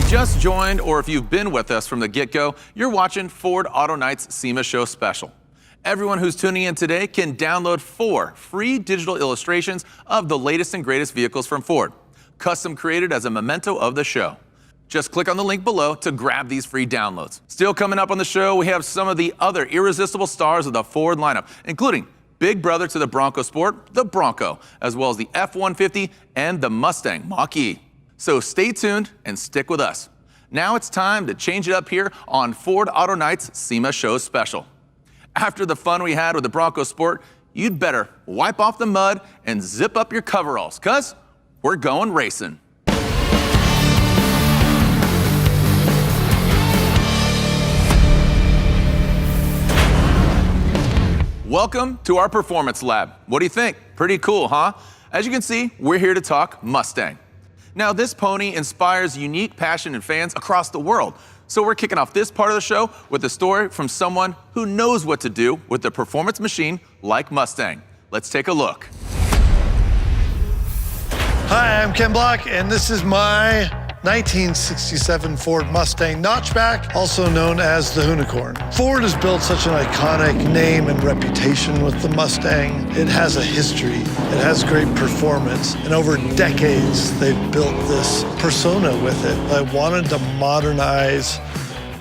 just joined, or if you've been with us from the get-go, you're watching Ford Auto Night's SEMA Show Special. Everyone who's tuning in today can download 4 free digital illustrations of the latest and greatest vehicles from Ford, custom created as a memento of the show. Just click on the link below to grab these free downloads. Still coming up on the show, we have some of the other irresistible stars of the Ford lineup, including big brother to the Bronco Sport, the Bronco, as well as the F-150 and the Mustang Mach-E. So stay tuned and stick with us. Now it's time to change it up here on Ford Auto Night's SEMA Show Special. After the fun we had with the Bronco Sport, you'd better wipe off the mud and zip up your coveralls, cuz we're going racing. Welcome to our performance lab. What do you think? Pretty cool, huh? As you can see, we're here to talk Mustang. Now, this pony inspires unique passion in fans across the world. So we're kicking off this part of the show with a story from someone who knows what to do with a performance machine like Mustang. Let's take a look. Hi, I'm Ken Block, and this is my 1967 Ford Mustang notchback, also known as the Unicorn. Ford has built such an iconic name and reputation with the Mustang. It has a history, it has great performance, and over decades they've built this persona with it. I wanted to modernize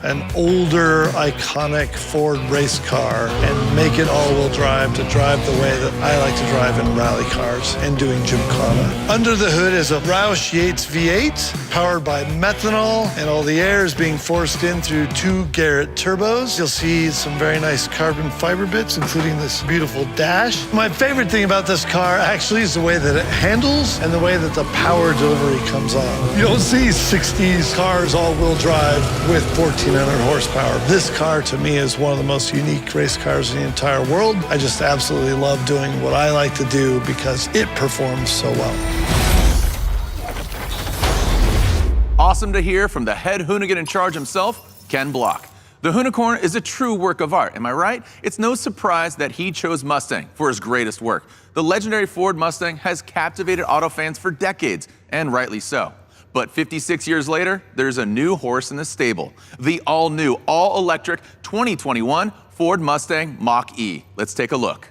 an older, iconic Ford race car and make it all-wheel drive to drive the way that I like to drive in rally cars and doing gymkhana. Under the hood is a Roush Yates V8 powered by methanol, and all the air is being forced in through 2 Garrett turbos. You'll see some very nice carbon fiber bits, including this beautiful dash. My favorite thing about this car actually is the way that it handles and the way that the power delivery comes on. You don't see 60s cars all-wheel drive with 1,400 horsepower. This car, to me, is one of the most unique race cars in the entire world. I just absolutely love doing what I like to do because it performs so well. Awesome to hear from the head hoonigan in charge himself, Ken Block. The Unicorn is a true work of art, am I right? It's no surprise that he chose Mustang for his greatest work. The legendary Ford Mustang has captivated auto fans for decades, and rightly so. But 56 years later, there's a new horse in the stable. The all-new, all-electric 2021 Ford Mustang Mach-E. Let's take a look.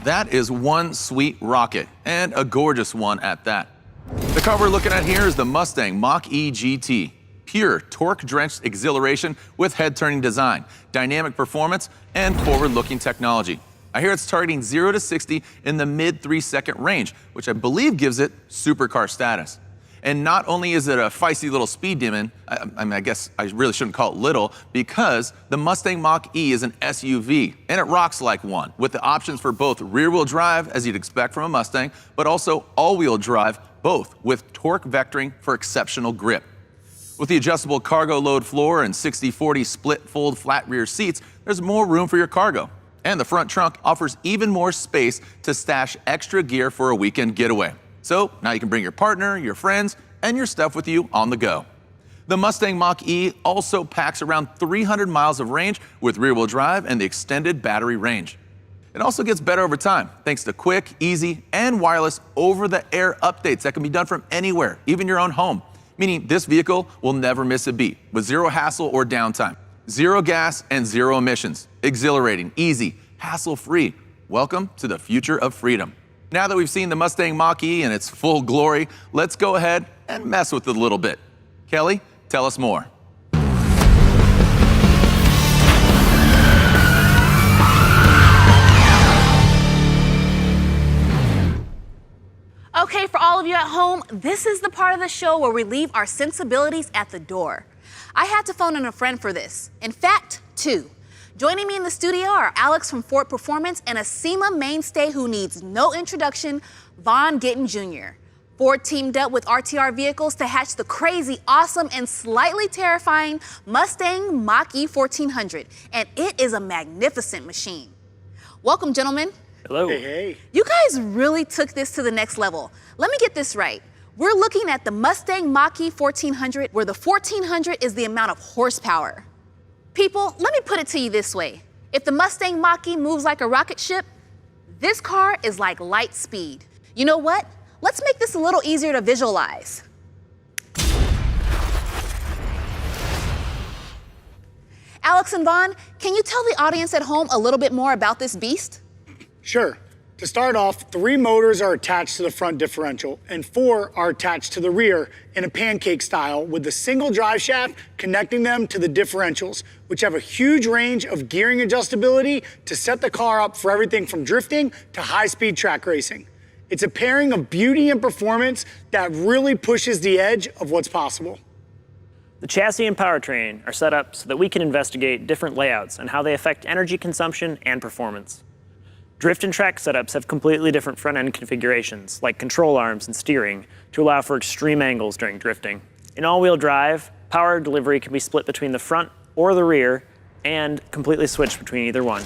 That is one sweet rocket, and a gorgeous one at that. The car we're looking at here is the Mustang Mach-E GT. Pure, torque-drenched exhilaration with head-turning design, dynamic performance, and forward-looking technology. I hear it's targeting 0 to 60 in the mid 3-second range, which I believe gives it supercar status. And not only is it a feisty little speed demon, I guess I really shouldn't call it little, because the Mustang Mach-E is an SUV, and it rocks like one, with the options for both rear-wheel drive, as you'd expect from a Mustang, but also all-wheel drive, both with torque vectoring for exceptional grip. With the adjustable cargo load floor and 60/40 split-fold flat rear seats, there's more room for your cargo. And the front trunk offers even more space to stash extra gear for a weekend getaway. So now you can bring your partner, your friends, and your stuff with you on the go. The Mustang Mach-E also packs around 300 miles of range with rear-wheel drive and the extended battery range. It also gets better over time, thanks to quick, easy, and wireless over-the-air updates that can be done from anywhere, even your own home. Meaning this vehicle will never miss a beat, with 0 hassle or downtime. 0 gas and 0 emissions. Exhilarating, easy, hassle-free. Welcome to the future of freedom. Now that we've seen the Mustang Mach-E in its full glory, let's go ahead and mess with it a little bit. Kelly, tell us more. Okay, for all of you at home, this is the part of the show where we leave our sensibilities at the door. I had to phone in a friend for this. In fact, two. Joining me in the studio are Alex from Ford Performance and a SEMA mainstay who needs no introduction, Vaughn Gittin Jr. Ford teamed up with RTR Vehicles to hatch the crazy, awesome, and slightly terrifying Mustang Mach-E 1400, and it is a magnificent machine. Welcome, gentlemen. Hello. Hey, hey. You guys really took this to the next level. Let me get this right. We're looking at the Mustang Mach-E 1400, where the 1400 is the amount of horsepower. People, let me put it to you this way. If the Mustang Mach-E moves like a rocket ship, this car is like light speed. You know what? Let's make this a little easier to visualize. Alex and Vaughn, can you tell the audience at home a little bit more about this beast? Sure. To start off, 3 motors are attached to the front differential and 4 are attached to the rear in a pancake style with a single drive shaft connecting them to the differentials, which have a huge range of gearing adjustability to set the car up for everything from drifting to high-speed track racing. It's a pairing of beauty and performance that really pushes the edge of what's possible. The chassis and powertrain are set up so that we can investigate different layouts and how they affect energy consumption and performance. Drift and track setups have completely different front-end configurations, like control arms and steering, to allow for extreme angles during drifting. In all-wheel drive, power delivery can be split between the front or the rear and completely switched between either one.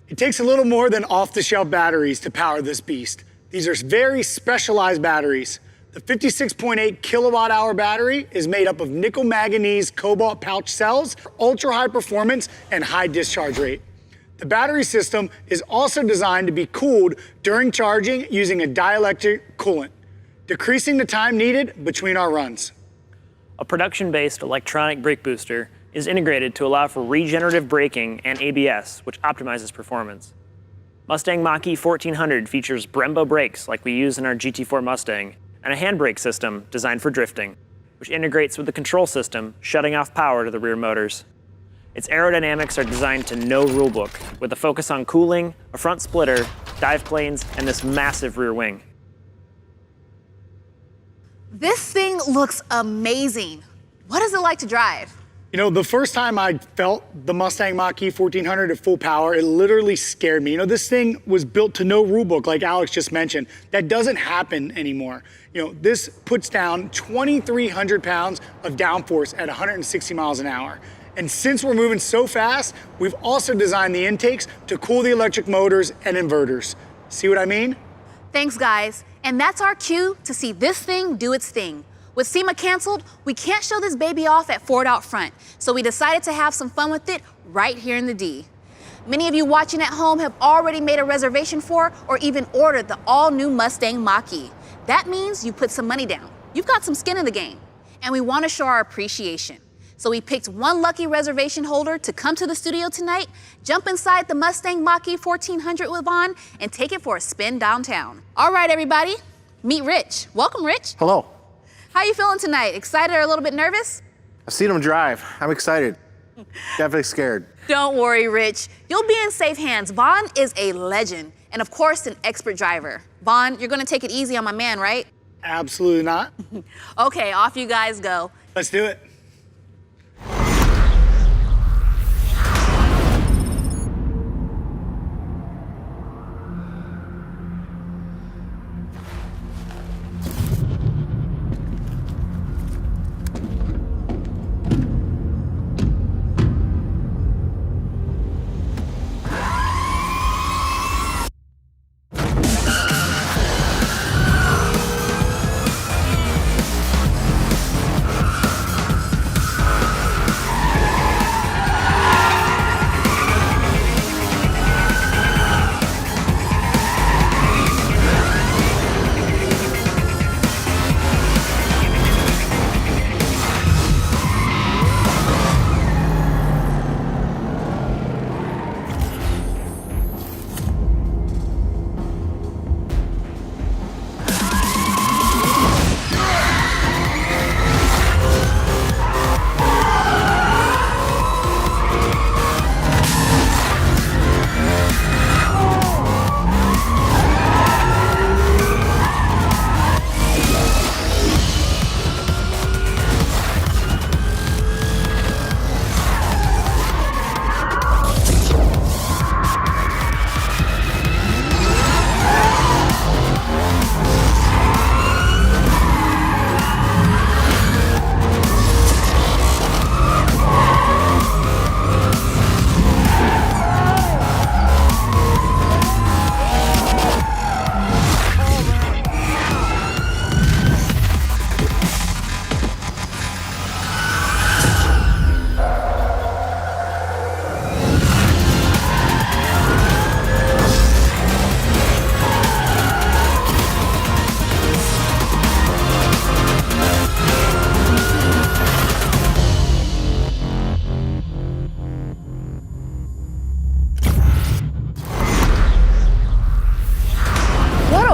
It takes a little more than off-the-shelf batteries to power this beast. These are very specialized batteries. The 56.8 kilowatt-hour battery is made up of nickel manganese cobalt pouch cells for ultra-high performance and high discharge rate. The battery system is also designed to be cooled during charging using a dielectric coolant, decreasing the time needed between our runs. A production-based electronic brake booster is integrated to allow for regenerative braking and ABS, which optimizes performance. Mustang Mach-E 1400 features Brembo brakes like we use in our GT4 Mustang, and a handbrake system designed for drifting, which integrates with the control system, shutting off power to the rear motors. Its aerodynamics are designed to no rulebook, with a focus on cooling, a front splitter, dive planes, and this massive rear wing. This thing looks amazing. What is it like to drive? You know, the first time I felt the Mustang Mach-E 1400 at full power, it literally scared me. You know, this thing was built to no rulebook, like Alex just mentioned. That doesn't happen anymore. You know, this puts down 2,300 pounds of downforce at 160 miles an hour. And since we're moving so fast, we've also designed the intakes to cool the electric motors and inverters. See what I mean? Thanks, guys. And that's our cue to see this thing do its thing. With SEMA canceled, we can't show this baby off at Ford Out Front, so we decided to have some fun with it right here in the D. Many of you watching at home have already made a reservation for or even ordered the all-new Mustang Mach-E. That means you put some money down. You've got some skin in the game, and we want to show our appreciation. So we picked one lucky reservation holder to come to the studio tonight, jump inside the Mustang Mach-E 1400 with Vaughn, and take it for a spin downtown. All right, everybody, meet Rich. Welcome, Rich. Hello. How you feeling tonight? Excited or a little bit nervous? I've seen him drive. I'm excited. Definitely scared. Don't worry, Rich. You'll be in safe hands. Vaughn is a legend, and of course, an expert driver. Vaughn, you're gonna take it easy on my man, right? Absolutely not. Okay, off you guys go. Let's do it.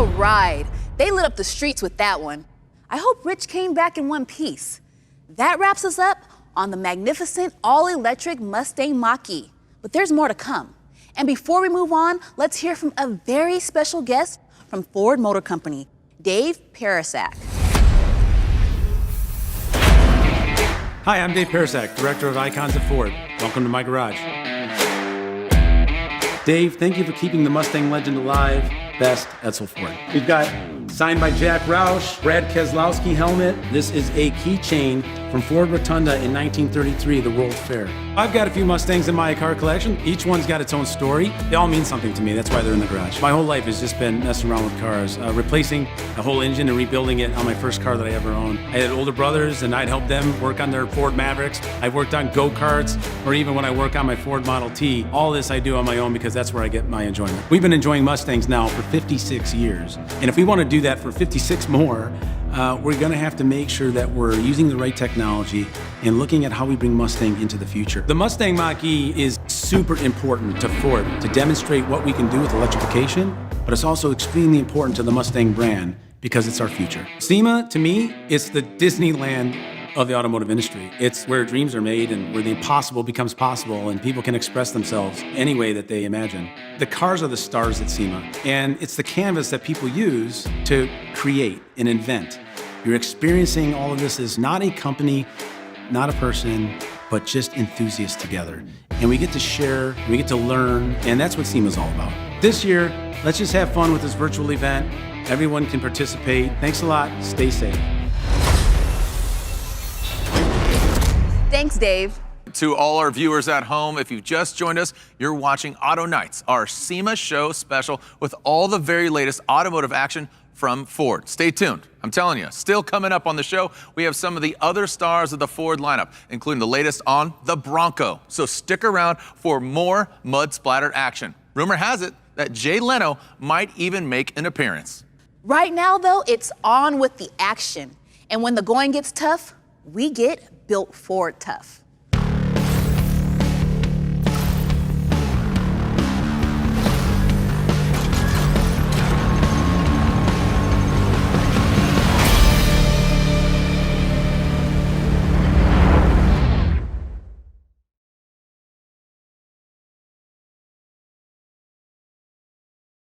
a ride. They lit up the streets with that one. I hope Rich came back in one piece. That wraps us up on the magnificent all-electric Mustang Mach-E. But there's more to come. And before we move on, let's hear from a very special guest from Ford Motor Company, Dave Parasak. Hi, I'm Dave Parasak, Director of Icons at Ford. Welcome to my garage. Dave, thank you for keeping the Mustang legend alive. Best, Edsel Ford. We've got signed by Jack Roush, Brad Keselowski helmet. This is a keychain from Ford Rotunda in 1933, the World's Fair. I've got a few Mustangs in my car collection. Each one's got its own story. They all mean something to me. That's why they're in the garage. My whole life has just been messing around with cars, replacing a whole engine and rebuilding it on my first car that I ever owned. I had older brothers, and I'd help them work on their Ford Mavericks. I worked on go-karts, or even when I work on my Ford Model T. All this I do on my own because that's where I get my enjoyment. We've been enjoying Mustangs now for 56 years. And if we want to do that for 56 more, we're going to have to make sure that we're using the right technology and looking at how we bring Mustang into the future. The Mustang Mach-E is super important to Ford to demonstrate what we can do with electrification, but it's also extremely important to the Mustang brand because it's our future. SEMA, to me, it's the Disneyland of the automotive industry. It's where dreams are made and where the impossible becomes possible and people can express themselves any way that they imagine. The cars are the stars at SEMA, and it's the canvas that people use to create and invent. You're experiencing all of this as not a company, not a person, but just enthusiasts together. And we get to share, we get to learn, and that's what SEMA's all about. This year, let's just have fun with this virtual event. Everyone can participate. Thanks a lot. Stay safe. Thanks, Dave. To all our viewers at home, if you've just joined us, you're watching Auto Nights, our SEMA show special with all the very latest automotive action from Ford. Stay tuned. I'm telling you, still coming up on the show, we have some of the other stars of the Ford lineup, including the latest on the Bronco. So stick around for more mud-splattered action. Rumor has it that Jay Leno might even make an appearance. Right now, though, it's on with the action. And when the going gets tough, we get built Ford tough.